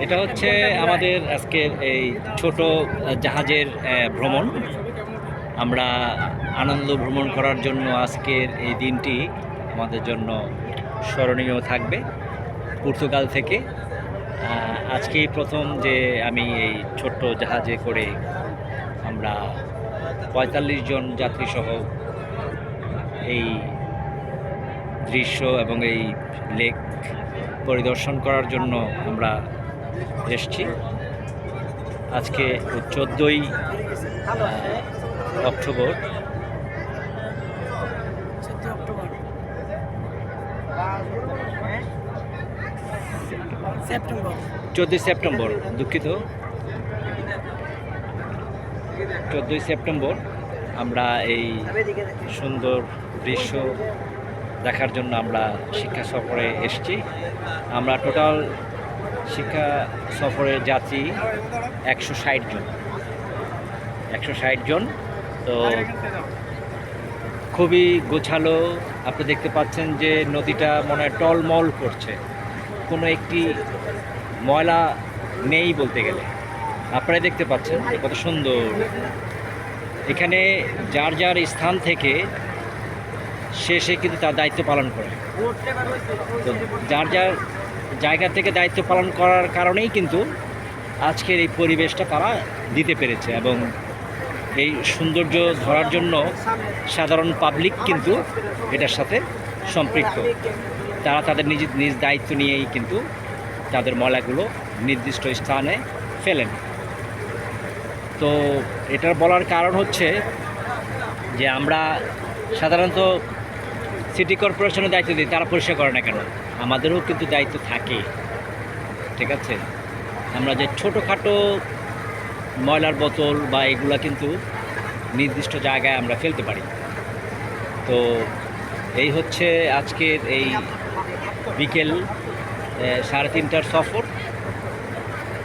এটা হচ্ছে আমাদের আজকের এই ছোট জাহাজের ভ্রমণ। আমরা আনন্দ ভ্রমণ করার জন্য আজকের এই দিনটি আমাদের জন্য স্মরণীয় থাকবে। পর্তুগাল থেকে আজকেই প্রথম যে আমি এই ছোট্ট জাহাজে করে আমরা ৪৫ জন যাত্রীসহ এই দৃশ্য এবং এই লেক পরিদর্শন করার জন্য আমরা এসছি। আজকে ১৪ই অক্টোবর। 14ই সেপ্টেম্বর, দুঃখিত, 14ই সেপ্টেম্বর আমরা এই সুন্দর দৃশ্য দেখার জন্য আমরা শিক্ষা সফরে এসেছি। আমরা টোটাল শিক্ষা সফরে যাচ্ছি ১৬০ জন। ১৬০ জন। তো খুবই গোছালো। আপনি দেখতে পাচ্ছেন যে নদীটা মনে হয় টলমল করছে, কোনো একটি ময়লা নেই বলতে গেলে। আপনারা দেখতে পাচ্ছেন কত সুন্দর। এখানে যার যার স্থান থেকে সে কিন্তু তার দায়িত্ব পালন করে। তো যার যার জায়গা থেকে দায়িত্ব পালন করার কারণেই কিন্তু আজকের এই পরিবেশটা তারা দিতে পেরেছে, এবং এই সৌন্দর্য ধরার জন্য সাধারণ পাবলিক কিন্তু এটার সাথে সম্পৃক্ত। তারা তাদের নিজ দায়িত্ব নিয়েই কিন্তু তাদের ময়লাগুলো নির্দিষ্ট স্থানে ফেলেন। তো এটার বলার কারণ হচ্ছে যে আমরা সাধারণত সিটি কর্পোরেশনের দায়িত্ব দিই, তারা পরিষ্কার করে না কেন, আমাদেরও কিন্তু দায়িত্ব থাকে। ঠিক আছে, আমরা যে ছোটোখাটো ময়লার বোতল বা এগুলা কিন্তু নির্দিষ্ট জায়গায় আমরা ফেলতে পারি। তো এই হচ্ছে আজকের এই বিকেল 3:30টার সফর।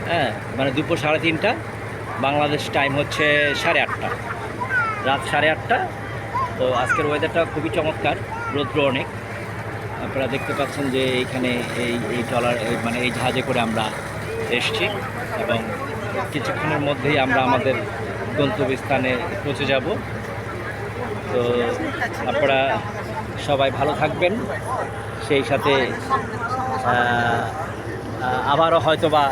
হ্যাঁ, মানে দুপুর 3:30, বাংলাদেশ টাইম হচ্ছে 8:30, রাত 8:30। তো আজকের ওয়েদারটা খুবই চমৎকার, রৌদ্র অনেক। আপনারা দেখতে পাচ্ছেন যে এইখানে এই ট্রলার মানে এই জাহাজে করে আমরা এসছি, এবং কিছুক্ষণের মধ্যেই আমরা আমাদের গন্তব্যস্থানে পৌঁছে যাব। তো আপনারা সবাই ভালো থাকবেন, সেই সাথে আবারও হয়তোবা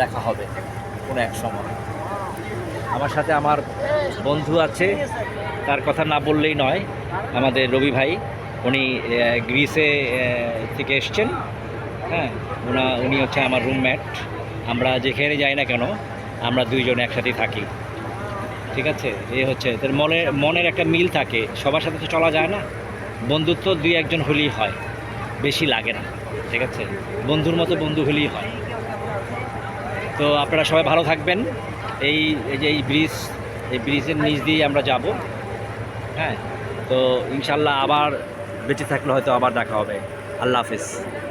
দেখা হবে কোনো এক সময়। আমার সাথে আমার বন্ধু আছে, তার কথা না বললেই নয়, আমাদের রবি ভাই। উনি গ্রিসে থেকে এসছেন। হ্যাঁ, উনি হচ্ছে আমার রুমমেট। আমরা যেখানে যাই না কেন আমরা দুইজন একসাথেই থাকি। ঠিক আছে, এই হচ্ছে তার মনের একটা মিল থাকে। সবার সাথে তো চলা যায় না, বন্ধুত্ব 2-1 জন হলেই হয়, বেশি লাগে না। ঠিক আছে, বন্ধুর মতো বন্ধু হলেই হয়। তো আপনারা সবাই ভালো থাকবেন। এই যে এই ব্রিজের নিচ দিয়ে আমরা যাব। হ্যাঁ, তো ইনশাল্লাহ আবার বেঁচে থাকলে হয়তো আবার দেখা হবে। আল্লাহ হাফেজ।